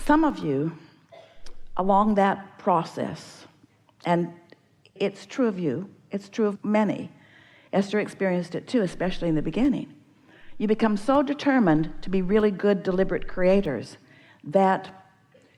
some of you along that process, and it's true of you, it's true of many. Esther experienced it too, especially in the beginning. You become so determined to be really good, deliberate creators that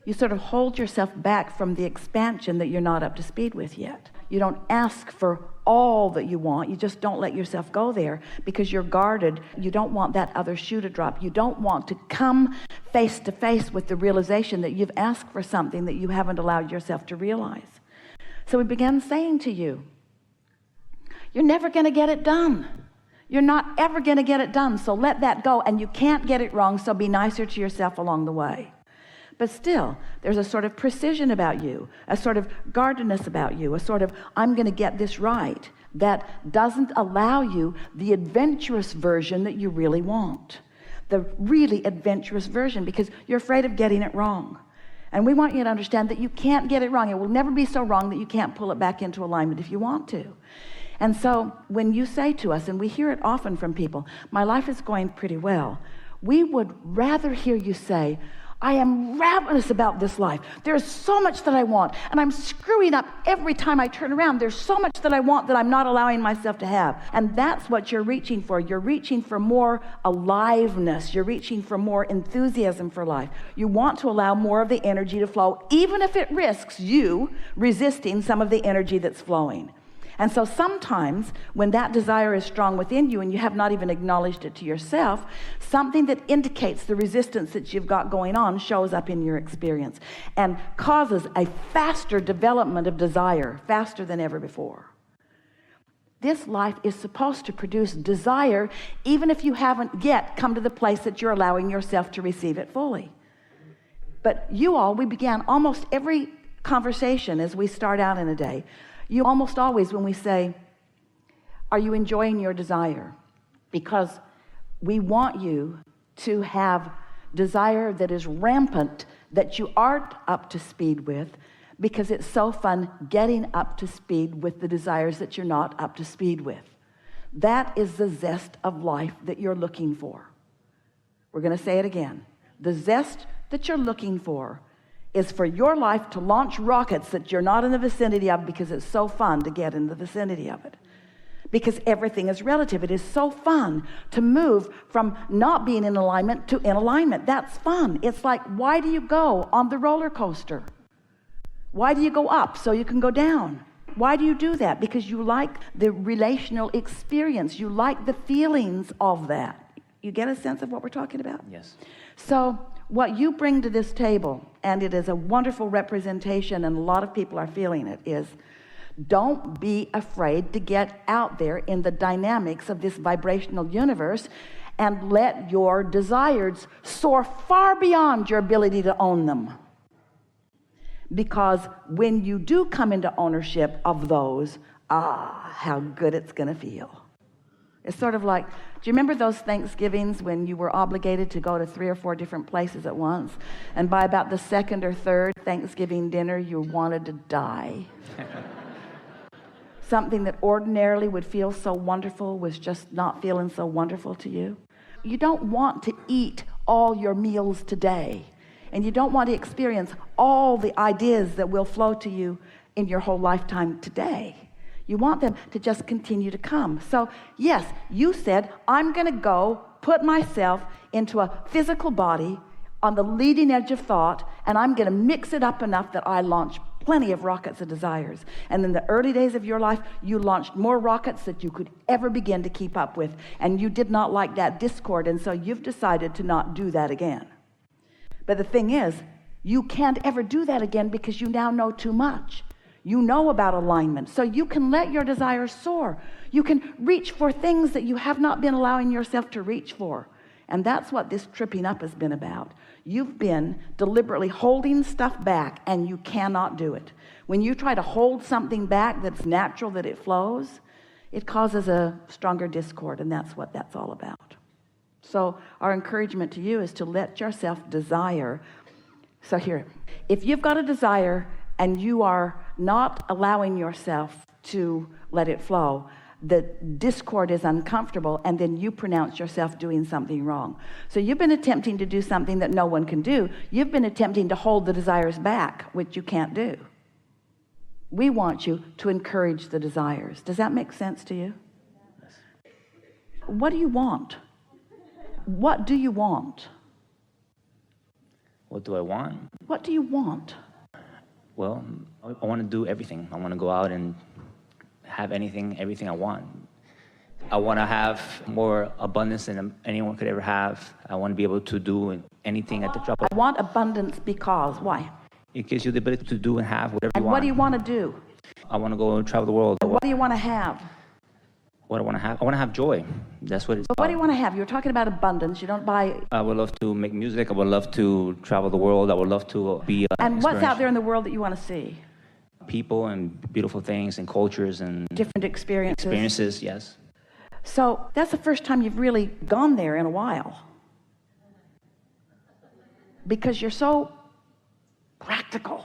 you sort of hold yourself back from the expansion that you're not up to speed with yet. You don't ask for all that you want. You just don't let yourself go there because you're guarded. You don't want that other shoe to drop. You don't want to come face to face with the realization that you've asked for something that you haven't allowed yourself to realize. So we began saying to you, you're never going to get it done. You're not ever going to get it done. So let that go. And you can't get it wrong. So be nicer to yourself along the way. But still, there's a sort of precision about you, a sort of guardedness about you, a sort of, I'm going to get this right, that doesn't allow you the adventurous version that you really want. The really adventurous version, because you're afraid of getting it wrong. And we want you to understand that you can't get it wrong. It will never be so wrong that you can't pull it back into alignment if you want to. And so when you say to us, and we hear it often from people, my life is going pretty well, we would rather hear you say, I am ravenous about this life. There's so much that I want, and I'm screwing up every time I turn around. There's so much that I want that I'm not allowing myself to have. And that's what you're reaching for. You're reaching for more aliveness. You're reaching for more enthusiasm for life. You want to allow more of the energy to flow, even if it risks you resisting some of the energy that's flowing. And so sometimes when that desire is strong within you and you have not even acknowledged it to yourself, something that indicates the resistance that you've got going on shows up in your experience and causes a faster development of desire, faster than ever before. This life is supposed to produce desire even if you haven't yet come to the place that you're allowing yourself to receive it fully. But we began almost every conversation as we start out in a day. You almost always, when we say, are you enjoying your desire? Because we want you to have desire that is rampant, that you aren't up to speed with, because it's so fun getting up to speed with the desires that you're not up to speed with. That is the zest of life that you're looking for. We're going to say it again. The zest that you're looking for is for your life to launch rockets that you're not in the vicinity of because it's so fun to get in the vicinity of it. Because everything is relative. It is so fun to move from not being in alignment to in alignment. That's fun. It's like, why do you go on the roller coaster? Why do you go up so you can go down? Why do you do that? Because you like the relational experience. You like the feelings of that. You get a sense of what we're talking about? Yes. So what you bring to this table, and it is a wonderful representation, and a lot of people are feeling it, is don't be afraid to get out there in the dynamics of this vibrational universe and let your desires soar far beyond your ability to own them. Because when you do come into ownership of those, how good it's going to feel. It's sort of like, do you remember those Thanksgivings when you were obligated to go to 3 or 4 different places at once? And by about the second or third Thanksgiving dinner, you wanted to die. Something that ordinarily would feel so wonderful was just not feeling so wonderful to you. You don't want to eat all your meals today. And you don't want to experience all the ideas that will flow to you in your whole lifetime today. You want them to just continue to come. So yes, you said, I'm going to go put myself into a physical body on the leading edge of thought, and I'm going to mix it up enough that I launch plenty of rockets of desires. And in the early days of your life, you launched more rockets that you could ever begin to keep up with. And you did not like that discord, and so you've decided to not do that again. But the thing is, you can't ever do that again because you now know too much. You know about alignment, so you can let your desires soar. You can reach for things that you have not been allowing yourself to reach for. And that's what this tripping up has been about. You've been deliberately holding stuff back, and you cannot do it. When you try to hold something back that's natural, that it flows, it causes a stronger discord, and that's what that's all about. So our encouragement to you is to let yourself desire. So here, if you've got a desire and you are not allowing yourself to let it flow, the discord is uncomfortable, and then you pronounce yourself doing something wrong. So you've been attempting to do something that no one can do. You've been attempting to hold the desires back, which you can't do. We want you to encourage the desires. Does that make sense to you? Yes. What do you want? What do you want? What do I want? What do you want? Well, I want to do everything. I want to go out and have everything I want. I want to have more abundance than anyone could ever have. I want to be able to do anything at the drop of... I want abundance because, why? It gives you the ability to do and have whatever you want. And what do you want to do? I want to go and travel the world. And what do you want to have? What I want to have? I want to have joy. That's what it's But what do you want to have? You're talking about abundance. You don't buy... I would love to make music. I would love to travel the world. I would love to be... And what's out there in the world that you want to see? People and beautiful things and cultures and... Different experiences. Experiences, yes. So that's the first time you've really gone there in a while. Because you're so practical.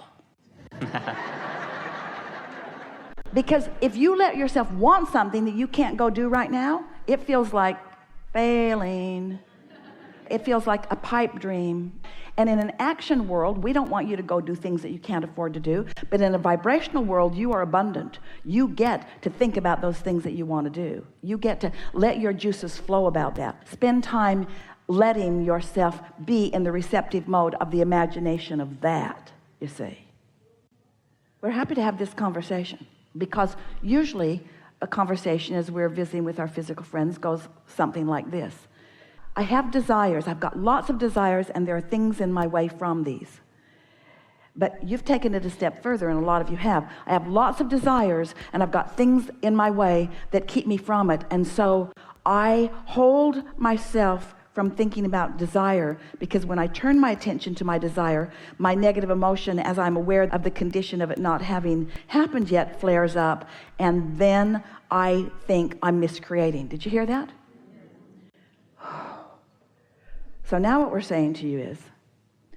Because if you let yourself want something that you can't go do right now, it feels like failing. It feels like a pipe dream. And in an action world, we don't want you to go do things that you can't afford to do. But in a vibrational world, you are abundant. You get to think about those things that you want to do. You get to let your juices flow about that. Spend time letting yourself be in the receptive mode of the imagination of that, you see. We're happy to have this conversation, because usually a conversation as we're visiting with our physical friends goes something like this. I have desires. I've got lots of desires, and there are things in my way from these. But you've taken it a step further, and a lot of you have. I have lots of desires, and I've got things in my way that keep me from it. And so I hold myself from thinking about desire, because when I turn my attention to my desire, my negative emotion, as I'm aware of the condition of it not having happened yet, flares up, and then I think I'm miscreating. Did you hear that? So now what we're saying to you is,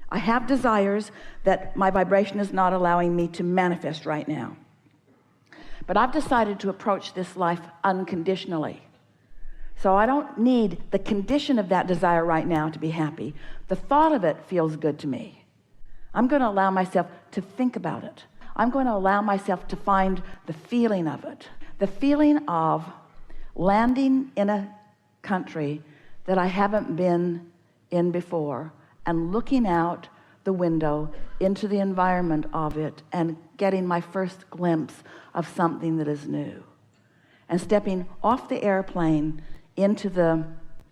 I have desires that my vibration is not allowing me to manifest right now. But I've decided to approach this life unconditionally. So I don't need the condition of that desire right now to be happy. The thought of it feels good to me. I'm going to allow myself to think about it. I'm going to allow myself to find the feeling of it. The feeling of landing in a country that I haven't been in before, and looking out the window into the environment of it and getting my first glimpse of something that is new, and stepping off the airplane into the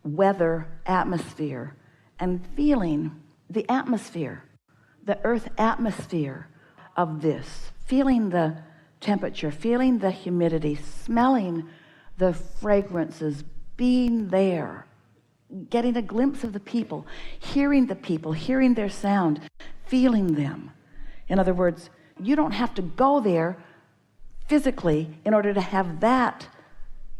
weather atmosphere and feeling the atmosphere, the earth atmosphere of this, feeling the temperature, feeling the humidity, smelling the fragrances, being there, getting a glimpse of the people, hearing their sound, feeling them. In other words, you don't have to go there physically in order to have that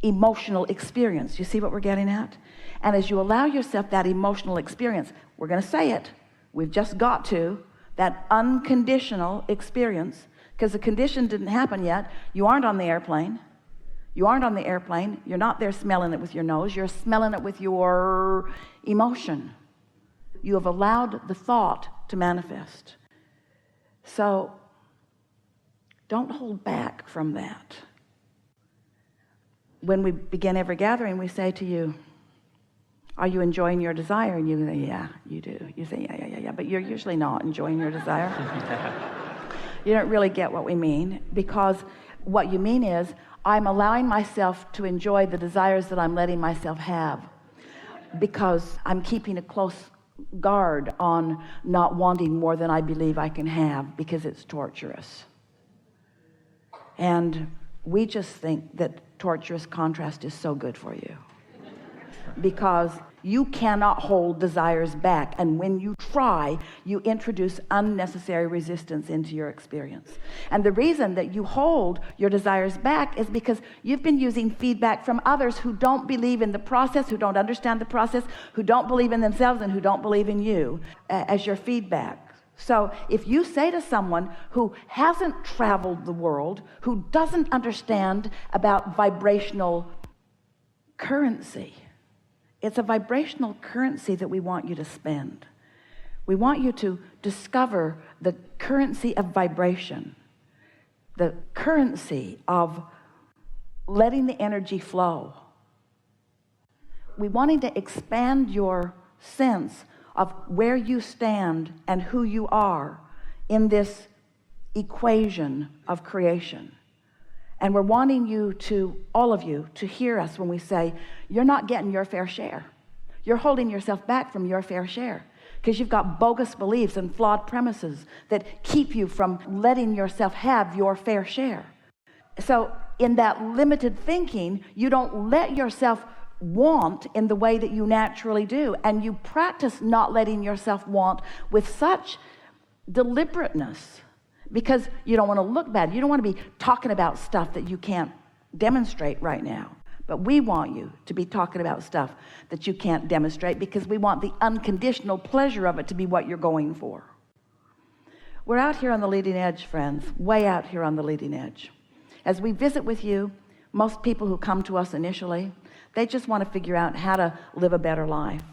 emotional experience. You see what we're getting at? And as you allow yourself that emotional experience, we're going to say it, we've just got to, that unconditional experience, because the condition didn't happen yet. You aren't on the airplane. You're not there smelling it with your nose. You're smelling it with your emotion. You have allowed the thought to manifest. So don't hold back from that. When we begin every gathering, we say to you, are you enjoying your desire? And you say, yeah, you do. You say, yeah. But you're usually not enjoying your desire. You don't really get what we mean, because what you mean is, I'm allowing myself to enjoy the desires that I'm letting myself have, because I'm keeping a close guard on not wanting more than I believe I can have, because it's torturous. And we just think that torturous contrast is so good for you, because you cannot hold desires back, and when you try, you introduce unnecessary resistance into your experience. And the reason that you hold your desires back is because you've been using feedback from others who don't believe in the process, who don't understand the process, who don't believe in themselves, and who don't believe in you as your feedback. So if you say to someone who hasn't traveled the world, who doesn't understand about vibrational currency, it's a vibrational currency that we want you to spend. We want you to discover the currency of vibration, the currency of letting the energy flow. We wanting to expand your sense of where you stand and who you are in this equation of creation. And we're wanting you to, all of you, to hear us when we say, you're not getting your fair share. You're holding yourself back from your fair share because you've got bogus beliefs and flawed premises that keep you from letting yourself have your fair share. So in that limited thinking, you don't let yourself want in the way that you naturally do, and you practice not letting yourself want with such deliberateness because you don't want to look bad. You don't want to be talking about stuff that you can't demonstrate right now. But we want you to be talking about stuff that you can't demonstrate because we want the unconditional pleasure of it to be what you're going for. We're out here on the leading edge, friends, way out here on the leading edge. As we visit with you, most people who come to us initially, they just want to figure out how to live a better life.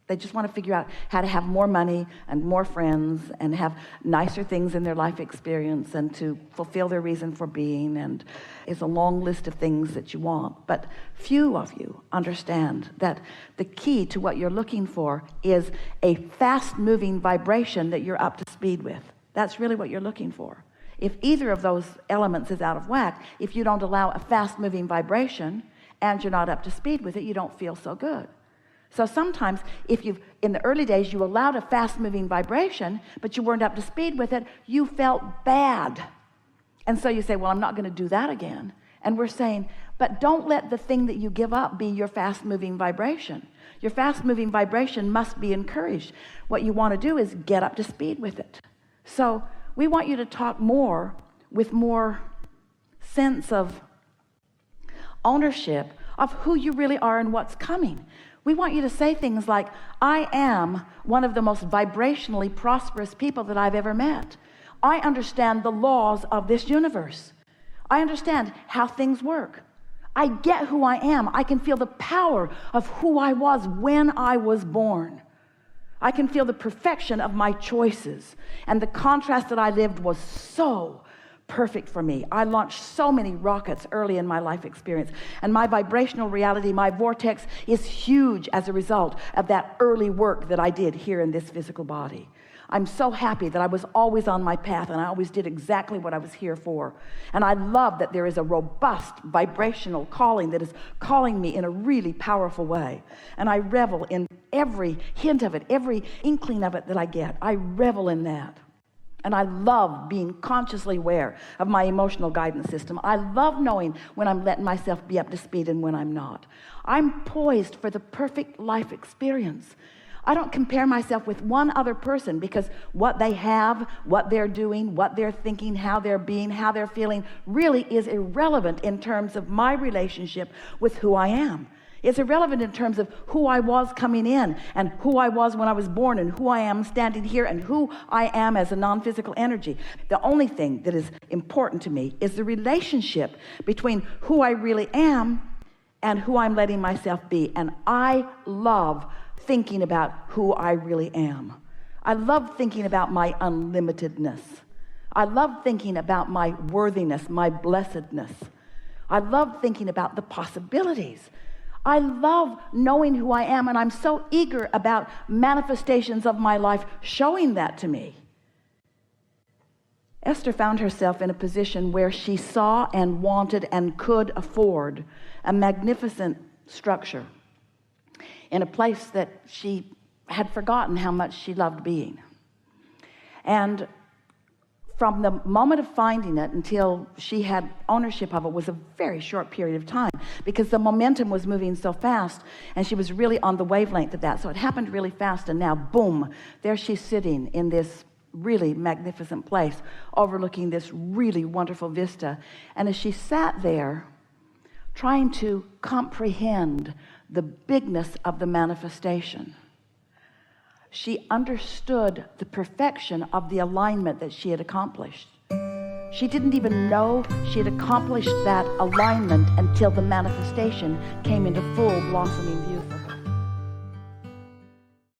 They just want to figure out how to have more money and more friends and have nicer things in their life experience and to fulfill their reason for being. And it's a long list of things that you want. But few of you understand that the key to what you're looking for is a fast-moving vibration that you're up to speed with. That's really what you're looking for. If either of those elements is out of whack, if you don't allow a fast-moving vibration and you're not up to speed with it, you don't feel so good. So sometimes if you've, in the early days, you allowed a fast-moving vibration, but you weren't up to speed with it, you felt bad. And so you say, well, I'm not going to do that again. And we're saying, but don't let the thing that you give up be your fast-moving vibration. Your fast-moving vibration must be encouraged. What you want to do is get up to speed with it. So we want you to talk more with more sense of ownership of who you really are and what's coming. We want you to say things like, I am one of the most vibrationally prosperous people that I've ever met. I understand the laws of this universe. I understand how things work. I get who I am. I can feel the power of who I was when I was born. I can feel the perfection of my choices. And the contrast that I lived was so perfect for me. I launched so many rockets early in my life experience, and my vibrational reality, my vortex, is huge as a result of that early work that I did here in this physical body. I'm so happy that I was always on my path and I always did exactly what I was here for. And I love that there is a robust vibrational calling that is calling me in a really powerful way. And I revel in every hint of it, every inkling of it that I get. I revel in that. And I love being consciously aware of my emotional guidance system. I love knowing when I'm letting myself be up to speed and when I'm not. I'm poised for the perfect life experience. I don't compare myself with one other person because what they have, what they're doing, what they're thinking, how they're being, how they're feeling really is irrelevant in terms of my relationship with who I am. It's irrelevant in terms of who I was coming in and who I was when I was born and who I am standing here and who I am as a non-physical energy. The only thing that is important to me is the relationship between who I really am and who I'm letting myself be. And I love thinking about who I really am. I love thinking about my unlimitedness. I love thinking about my worthiness, my blessedness. I love thinking about the possibilities. I love knowing who I am, and I'm so eager about manifestations of my life showing that to me. Esther found herself in a position where she saw and wanted and could afford a magnificent structure in a place that she had forgotten how much she loved being. And from the moment of finding it until she had ownership of it was a very short period of time because the momentum was moving so fast and she was really on the wavelength of that. So it happened really fast, and now, boom, there she's sitting in this really magnificent place overlooking this really wonderful vista. And as she sat there trying to comprehend the bigness of the manifestation, she understood the perfection of the alignment that she had accomplished. She didn't even know she had accomplished that alignment until the manifestation came into full blossoming view.